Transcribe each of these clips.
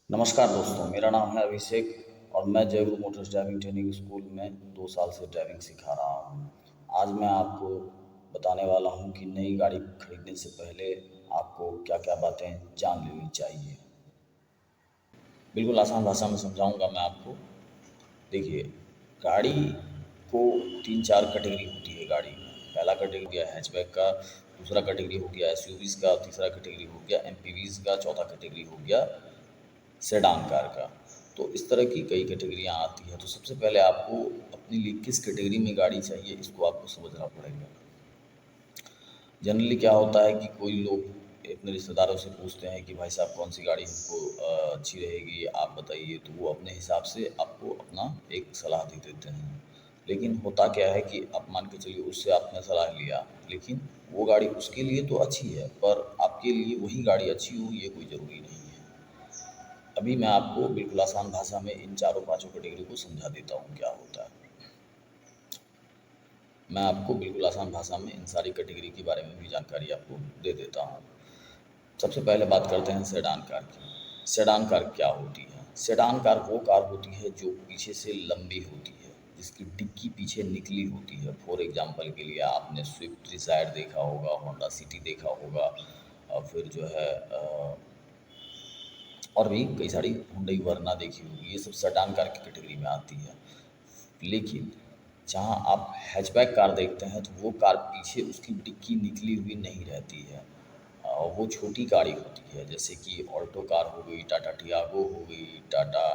नमस्कार दोस्तों, मेरा नाम है अभिषेक और मैं जयगुरु मोटर्स ड्राइविंग ट्रेनिंग स्कूल में 2 साल से ड्राइविंग सिखा रहा हूँ। आज मैं आपको बताने वाला हूँ कि नई गाड़ी खरीदने से पहले आपको क्या-क्या बातें जान लेनी चाहिए। बिल्कुल आसान भाषा में समझाऊँगा मैं आपको। देखिए, गाड़ी को 3-4 कैटेगरी होती है गाड़ी में। पहला कैटेगरी हो गया हैचबैक का, दूसरा कैटेगरी हो गया एसयूवीज़ का, तीसरा कैटेगरी हो गया एमपीवीज़ का, चौथा कैटेगरी हो गया सेडान कार का। तो इस तरह की कई कैटेगरियाँ आती हैं। तो सबसे पहले आपको अपने लिए किस कैटेगरी में गाड़ी चाहिए इसको आपको समझना पड़ेगा। जनरली क्या होता है कि कोई लोग अपने रिश्तेदारों से पूछते हैं कि भाई साहब कौन सी गाड़ी हमको अच्छी रहेगी आप बताइए, तो वो अपने हिसाब से आपको अपना एक सलाह दे देते हैं। लेकिन होता क्या है कि आप मान के चलिए उससे आपने सलाह लिया, लेकिन वो गाड़ी उसके लिए तो अच्छी है पर आपके लिए वही गाड़ी अच्छी हो ये कोई ज़रूरी नहीं है। अभी मैं आपको बिल्कुल आसान भाषा में इन चारों पांचों कैटेगरी को समझा देता हूँ क्या होता है। मैं आपको बिल्कुल आसान भाषा में इन सारी कैटेगरी के बारे में भी जानकारी आपको दे देता हूँ। सबसे पहले बात करते हैं सेडान कार की। सेडान कार क्या होती है? सेडान कार वो कार होती है जो पीछे से लंबी होती है, जिसकी डिक्की पीछे निकली होती है। फॉर एग्जांपल के लिए आपने स्विफ्ट डिज़ायर देखा होगा, होंडा सिटी देखा होगा और फिर जो है और भी कई सारी हुंडई वरना देखी होगी। ये सब सेडान कार की कैटेगरी में आती है। लेकिन जहाँ आप हैचबैक कार देखते हैं तो वो कार पीछे उसकी डिक्की निकली हुई नहीं रहती है। वो छोटी गाड़ी होती है जैसे कि ऑल्टो कार हो गई, टाटा टियागो हो गई, टाटा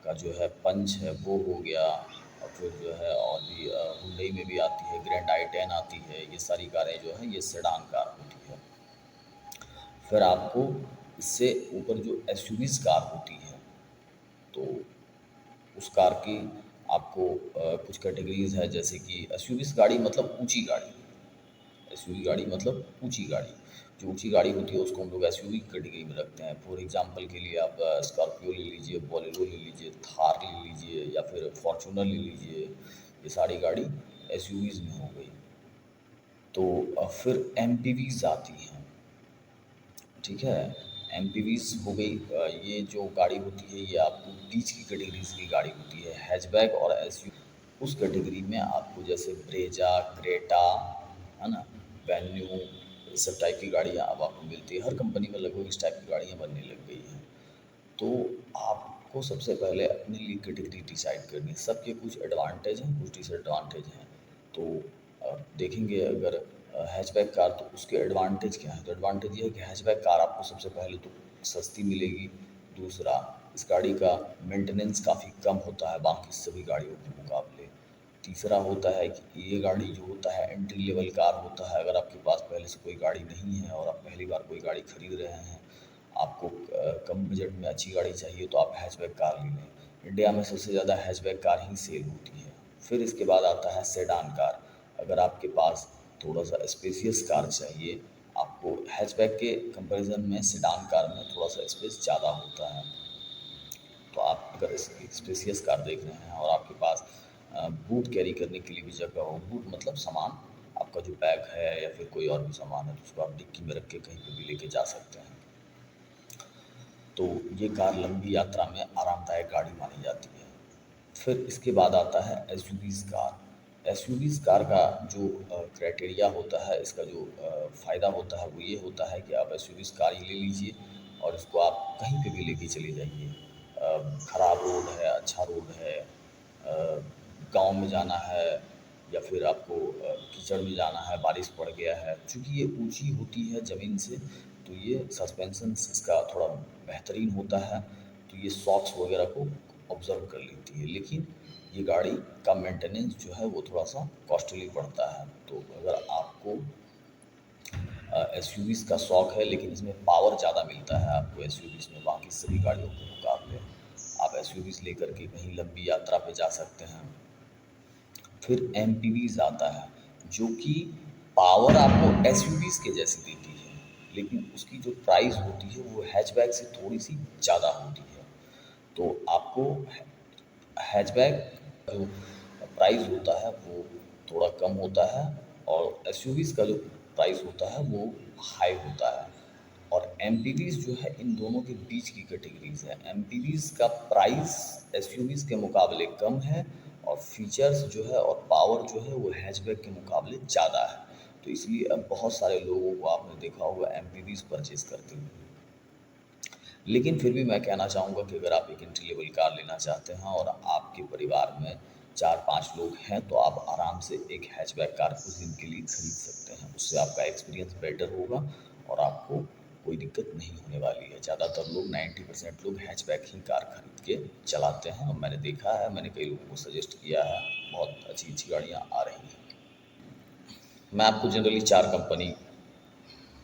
का जो है पंच है वो हो गया और फिर जो है और भी हुंडई में भी आती है, ग्रैंड आई 10 आती है। ये सारी कारें जो हैं ये सेडान कार होती है। फिर आपको इससे ऊपर जो एसयूवीज़ कार होती है तो उस कार की आपको कुछ कैटेगरीज़ है जैसे कि एसयूवीज़ गाड़ी मतलब ऊंची गाड़ी। एसयूवी गाड़ी मतलब ऊंची गाड़ी। जो ऊंची गाड़ी होती है उसको हम लोग एसयूवी की कैटेगरी में रखते हैं। फॉर एग्जांपल के लिए आप स्कॉर्पियो ले लीजिए, बोलेरो ले लीजिए, थार ले लीजिए या फिर फॉर्च्यूनर ले लीजिए। ये सारी गाड़ी एसयूवीज़ में हो गई। तो फिर एमपीवीज़ आती हैं। ठीक है, एमपीवीज़ हो गई। ये जो गाड़ी होती है ये आपको बीच की कैटेगरीज की गाड़ी होती है, हैचबैक और एसयूवी। उस कैटेगरी में आपको जैसे ब्रेजा, क्रेटा, है ना, वेन्यू, इस सब टाइप की गाड़ियाँ अब आपको मिलती है। हर कंपनी में लगभग इस टाइप की गाड़ियाँ बनने लग गई हैं। तो आपको सबसे पहले अपने लिए कैटेगरी डिसाइड करनी है। सबके कुछ एडवांटेज हैं, कुछ डिसएडवांटेज हैं। तो देखेंगे अगर हैचबैक कार तो उसके एडवांटेज क्या है? तो एडवांटेज ये है कि हैचबैक कार आपको सबसे पहले तो सस्ती मिलेगी। दूसरा, इस गाड़ी का मेंटेनेंस काफ़ी कम होता है बाकी सभी गाड़ियों के मुकाबले। तीसरा होता है कि ये गाड़ी जो होता है एंट्री लेवल कार होता है। अगर आपके पास पहले से कोई गाड़ी नहीं है और आप पहली बार कोई गाड़ी खरीद रहे हैं, आपको कम बजट में अच्छी गाड़ी चाहिए तो आप हैचबैक कार ले लें। इंडिया में सबसे ज़्यादा हैचबैक कार ही सेल होती है। फिर इसके बाद आता है सेडान कार। अगर आपके पास थोड़ा सा स्पेसियस कार चाहिए, आपको हैचबैक के कंपैरिजन में सेडान कार में थोड़ा सा स्पेस ज़्यादा होता है। तो आप अगर स्पेसियस कार देख रहे हैं और आपके पास बूट कैरी करने के लिए भी जगह हो, बूट मतलब सामान, आपका जो बैग है या फिर कोई और भी सामान है तो उसको आप डिक्की में रख के कहीं पे भी लेके जा सकते हैं। तो ये कार लंबी यात्रा में आरामदायक गाड़ी मानी जाती है। फिर इसके बाद आता है एसयूवीज़ कार। एसयूवीज़ कार का जो क्राइटेरिया होता है, इसका जो फ़ायदा होता है वो ये होता है कि आप एसयूवीज़ कार ही ले लीजिए और इसको आप कहीं पे भी लेके चले जाइए। ख़राब रोड है, अच्छा रोड है, गाँव में जाना है या फिर आपको कीचड़ में जाना है, बारिश पड़ गया है, चूँकि ये ऊँची होती है ज़मीन से तो ये सस्पेंशन इसका थोड़ा बेहतरीन होता है, तो ये शॉक्स वगैरह को ऑब्ज़र्व कर लेती है। लेकिन ये गाड़ी का मेंटेनेंस जो है वो थोड़ा-सा कॉस्टली पड़ता है। तो अगर आपको एसयूवीज़ का शौक है लेकिन इसमें पावर ज़्यादा मिलता है आपको एसयूवीज़ में बाकी सभी गाड़ियों के मुकाबले, आप एसयूवीज़ लेकर के कहीं लंबी यात्रा पे जा सकते हैं। फिर एमपीवीज़ आता है जो कि पावर आपको एसयूवीज़ के जैसी देती है, लेकिन उसकी जो प्राइस होती है वो हैचबैक से थोड़ी-सी ज़्यादा होती है। तो आपको हैचबैक जो प्राइस होता है वो थोड़ा कम होता है और एसयूवीज़ का जो प्राइस होता है वो हाई होता है। और एमपीवीज़ जो है इन दोनों के बीच की कैटेगरीज़ है। एमपीवीज़ का प्राइस एसयूवीज़ के मुकाबले कम है और फीचर्स जो है और पावर जो है वो हैचबैक के मुकाबले ज़्यादा है। तो इसलिए अब बहुत सारे लोगों को आपने देखा होगा एमपीवीज़ परचेज़ करते हुए। लेकिन फिर भी मैं कहना चाहूँगा कि अगर आप एक एंट्री लेवल कार लेना चाहते हैं और आपके परिवार में 4-5 लोग हैं, तो आप आराम से एक हैचबैक कार कुछ दिन के लिए खरीद सकते हैं। उससे आपका एक्सपीरियंस बेटर होगा और आपको कोई दिक्कत नहीं होने वाली है। ज़्यादातर लोग 90% लोग हैचबैक ही कार खरीद के चलाते हैं और मैंने देखा है, मैंने कई लोगों को सजेस्ट किया है, बहुत अच्छी-अच्छी गाड़ियाँ आ रही हैं। मैं आपको जनरली 4 कंपनी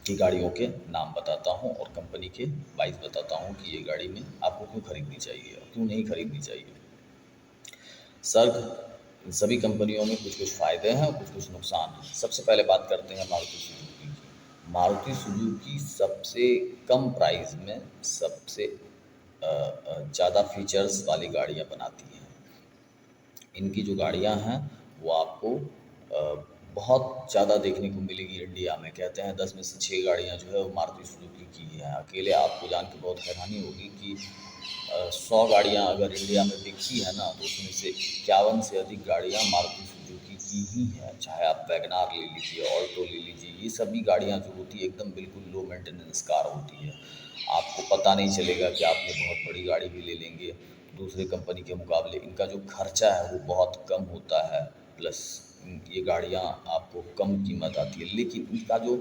की गाड़ियों के नाम बताता हूँ और कंपनी के वाइज़ बताता हूँ कि ये गाड़ी में आपको क्यों खरीदनी चाहिए और क्यों नहीं खरीदनी चाहिए। सर, इन सभी कंपनियों में कुछ-कुछ फ़ायदे हैं और कुछ-कुछ नुकसान हैं। सबसे पहले बात करते हैं मारुति सुजुकी की। मारुति सुजुकी सबसे कम प्राइस में सबसे ज़्यादा फीचर्स वाली गाड़ियाँ बनाती है। इनकी जो गाड़ियाँ हैं वो आपको बहुत ज़्यादा देखने को मिलेगी इंडिया में। कहते हैं 10 में से 6 गाड़ियाँ जो है वो मारुति सुजुकी की ही हैं। अकेले आपको जान के बहुत हैरानी होगी कि 100 गाड़ियाँ अगर इंडिया में बिकती है ना, तो उसमें से 51 से अधिक गाड़ियाँ मारुति सुजुकी की ही हैं। चाहे आप वैगनार ले लीजिए, ऑल्टो ले लीजिए, ये सभी गाड़ियाँ जो होती है एकदम बिल्कुल लो मेंटेनेंस कार होती है। आपको पता नहीं चलेगा कि आपने बहुत बड़ी गाड़ी भी ले लेंगे, दूसरे कंपनी के मुकाबले इनका जो खर्चा है वो बहुत कम होता है, प्लस ये गाड़ियाँ आपको कम कीमत आती है। लेकिन इनका जो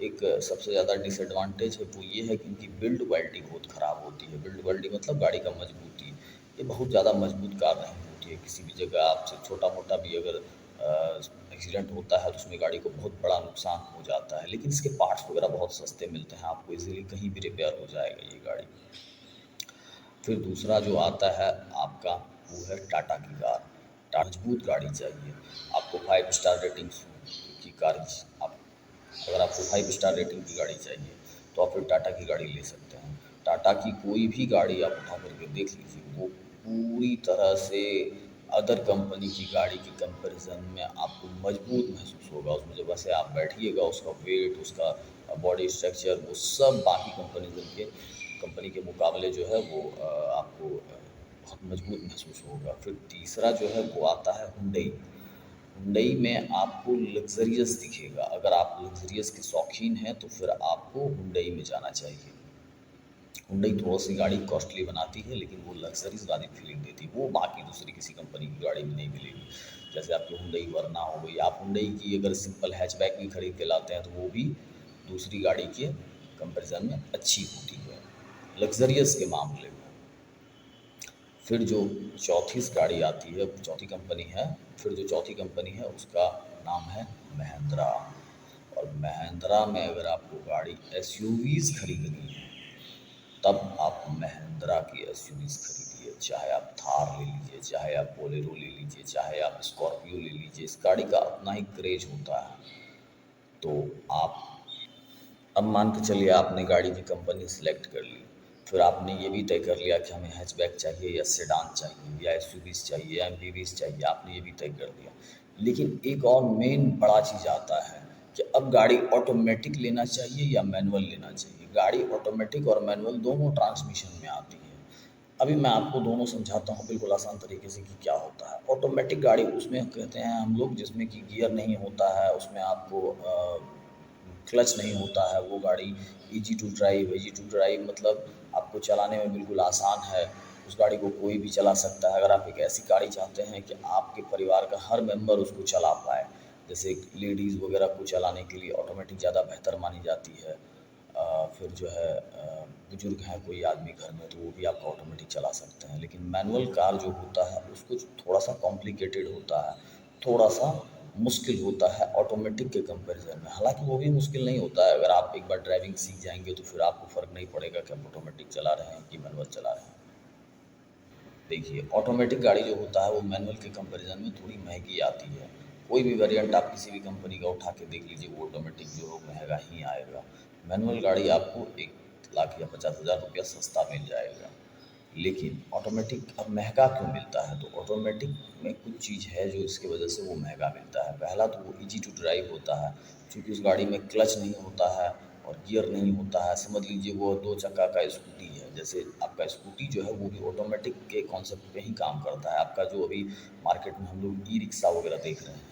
एक सबसे ज़्यादा डिसएडवांटेज है वो ये है कि इनकी बिल्ड क्वालिटी बहुत ख़राब होती है। बिल्ड क्वालिटी मतलब गाड़ी का मजबूती। ये बहुत ज़्यादा मजबूत कार नहीं होती है। किसी भी जगह आपसे छोटा-मोटा भी अगर एक्सीडेंट होता है तो उसमें गाड़ी को बहुत बड़ा नुकसान हो जाता है। लेकिन इसके पार्ट्स वगैरह बहुत सस्ते मिलते हैं, आपको ईज़िली कहीं भी रिपेयर हो जाएगा ये गाड़ी। फिर दूसरा जो आता है आपका वो है टाटा की कार। मजबूत गाड़ी चाहिए आपको, 5 स्टार रेटिंग की कार आप अगर आपको 5 स्टार रेटिंग की गाड़ी चाहिए तो आप फिर टाटा की गाड़ी ले सकते हैं। टाटा की कोई भी गाड़ी आप उठा करके देख लीजिए, वो पूरी तरह से अदर कंपनी की गाड़ी के कंपैरिजन में आपको मजबूत महसूस होगा। उसमें जब वैसे आप बैठिएगा, उसका वेट, उसका बॉडी स्ट्रक्चर, वो सब बाकी कंपनी के मुकाबले जो है वो आपको बहुत मजबूत महसूस होगा। फिर तीसरा जो है वो आता है हुंडई। हुंडई में आपको लग्ज़रियस दिखेगा। अगर आप लग्ज़रियस के शौकीन हैं तो फिर आपको हुंडई में जाना चाहिए। हुंडई थोड़ी-सी गाड़ी कॉस्टली बनाती है लेकिन वो लग्ज़रीज़ वाली फीलिंग देती है। वो बाकी दूसरी किसी कंपनी की गाड़ी में नहीं मिलेगी। जैसे आपकी हुंडई वरना हो गई, आप हुंडई की अगर सिंपल हैचबैक भी खरीद के लाते हैं तो वो भी दूसरी गाड़ी के कंपैरिजन में अच्छी होती है, लग्ज़रियस के मामले में। फिर जो चौथी गाड़ी आती है, चौथी कंपनी है, फिर जो चौथी कंपनी है उसका नाम है महिंद्रा। और महिंद्रा में अगर आपको गाड़ी एसयूवीज़ खरीदनी है तब आप महिंद्रा की एसयूवीज़ खरीदिए। चाहे आप थार ले लीजिए, चाहे आप बोलेरो ले लीजिए, चाहे आप स्कॉर्पियो ले लीजिए, इस गाड़ी का अपना ही क्रेज होता है। तो आप अब मान के चलिए आपने गाड़ी की कंपनी सेलेक्ट कर ली, फिर आपने ये भी तय कर लिया कि हमें हैचबैक चाहिए या सेडान चाहिए या एसयूवीज़ चाहिए या एमपीवीज़ चाहिए, आपने ये भी तय कर लिया। लेकिन एक और मेन बड़ा चीज़ आता है कि अब गाड़ी ऑटोमेटिक लेना चाहिए या मैनुअल लेना चाहिए। गाड़ी ऑटोमेटिक और मैनुअल दोनों ट्रांसमिशन में आती है। अभी मैं आपको दोनों समझाता हूँ बिल्कुल आसान तरीके से कि क्या होता है। ऑटोमेटिक गाड़ी उसमें कहते हैं हम लोग जिसमें कि गियर नहीं होता है, उसमें आपको क्लच नहीं होता है, वो गाड़ी ईज़ी टू ड्राइव मतलब आपको चलाने में बिल्कुल आसान है। उस गाड़ी को कोई भी चला सकता है। अगर आप एक ऐसी गाड़ी चाहते हैं कि आपके परिवार का हर मेंबर उसको चला पाए, जैसे लेडीज़ वगैरह को चलाने के लिए ऑटोमेटिक ज़्यादा बेहतर मानी जाती है। फिर जो है बुजुर्ग हैं कोई आदमी घर में तो वो भी आपका ऑटोमेटिक चला सकते हैं। लेकिन मैनुअल कार जो होता है उसको थोड़ा सा कॉम्प्लिकेटेड होता है, थोड़ा सा मुश्किल होता है ऑटोमेटिक के कंपैरिजन में। हालांकि वो भी मुश्किल नहीं होता है, अगर आप एक बार ड्राइविंग सीख जाएंगे तो फिर आपको फ़र्क नहीं पड़ेगा कि आप ऑटोमेटिक चला रहे हैं कि मैनुअल चला रहे हैं। देखिए ऑटोमेटिक गाड़ी जो होता है वो मैनुअल के कंपैरिजन में थोड़ी महंगी आती है। कोई भी वेरिएंट आप किसी भी कंपनी का उठा के देख लीजिए, वो ऑटोमेटिक जो है महंगा ही आएगा। मैनुअल गाड़ी आपको 1 लाख या 50,000 रुपया सस्ता मिल जाएगा। लेकिन ऑटोमेटिक अब महंगा क्यों मिलता है? तो ऑटोमेटिक में कुछ चीज़ है जो इसकी वजह से वो महंगा मिलता है। पहला तो वो ईजी टू ड्राइव होता है, क्योंकि उस गाड़ी में क्लच नहीं होता है, और गियर नहीं होता है। समझ लीजिए वो 2 चक्का का स्कूटी है। जैसे आपका स्कूटी जो है वो भी ऑटोमेटिक के कॉन्सेप्ट पे ही काम करता है। आपका जो अभी मार्केट में हम लोग ई-रिक्शा वगैरह देख रहे हैं,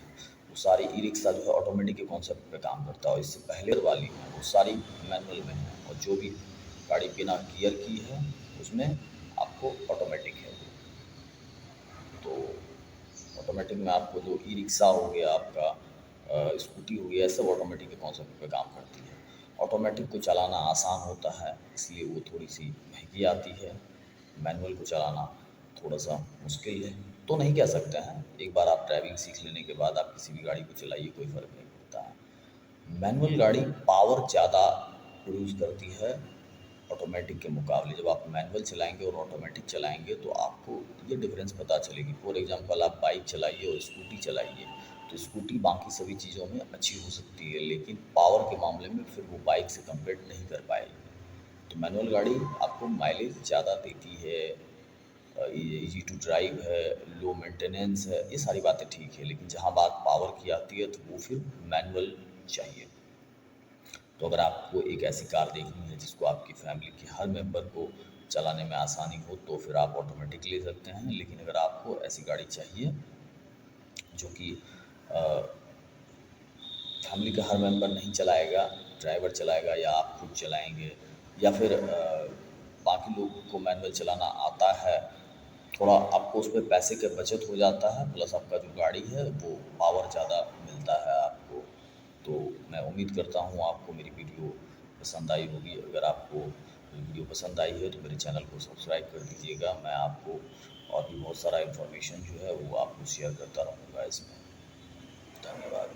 वो सारी ई-रिक्शा जो है ऑटोमेटिक के कॉन्सेप्ट पे काम करता है, और इससे पहले वाली हैं वो सारी मैनुअल में हैं, और जो भी गाड़ी बिना गियर की है उसमें आपको ऑटोमेटिक है वो। तो ऑटोमेटिक में आपको जो ई रिक्शा हो गया, आपका स्कूटी हो गया, सब ऑटोमेटिक के कॉन्सेप्ट पे काम करती है। ऑटोमेटिक को चलाना आसान होता है, इसलिए वो थोड़ी सी महंगी आती है। मैनुअल को चलाना थोड़ा सा मुश्किल है, तो नहीं कह सकते हैं। एक बार आप ड्राइविंग सीख लेने के बाद आप किसी भी गाड़ी को चलाइए, कोई फ़र्क नहीं पड़ता है। मैनुअल गाड़ी पावर ज़्यादा प्रोड्यूस करती है ऑटोमेटिक के मुकाबले। जब आप मैनुअल चलाएंगे और ऑटोमेटिक चलाएंगे तो आपको ये डिफरेंस पता चलेगी। फॉर एग्जांपल आप बाइक चलाइए और स्कूटी चलाइए, तो स्कूटी बाकी सभी चीज़ों में अच्छी हो सकती है, लेकिन पावर के मामले में फिर वो बाइक से कंपेट नहीं कर पाएगी। तो मैनुअल गाड़ी आपको माइलेज ज़्यादा देती है, इजी टू ड्राइव है, लो मेंटेनेंस है, ये सारी बातें ठीक है, लेकिन जहाँ बात पावर की आती है तो वो फिर मैनुअल चाहिए। तो अगर आपको एक ऐसी कार देखनी है जिसको आपकी फैमिली के हर मेंबर को चलाने में आसानी हो, तो फिर आप ऑटोमेटिक ले सकते हैं। लेकिन अगर आपको ऐसी गाड़ी चाहिए जो कि फैमिली का हर मेंबर नहीं चलाएगा, ड्राइवर चलाएगा या आप खुद चलाएंगे, या फिर बाकी लोगों को मैनुअल चलाना आता है, थोड़ा आपको उसमें पैसे का बचत हो जाता है, प्लस आपका जो गाड़ी है वो पावर ज़्यादा मिलता है आपको। तो मैं उम्मीद करता हूँ आपको मेरी वीडियो पसंद आई होगी। अगर आपको वीडियो पसंद आई है तो मेरे चैनल को सब्सक्राइब कर दीजिएगा। मैं आपको और भी बहुत सारा इन्फॉर्मेशन जो है वो आपको शेयर करता रहूँगा इसमें। धन्यवाद।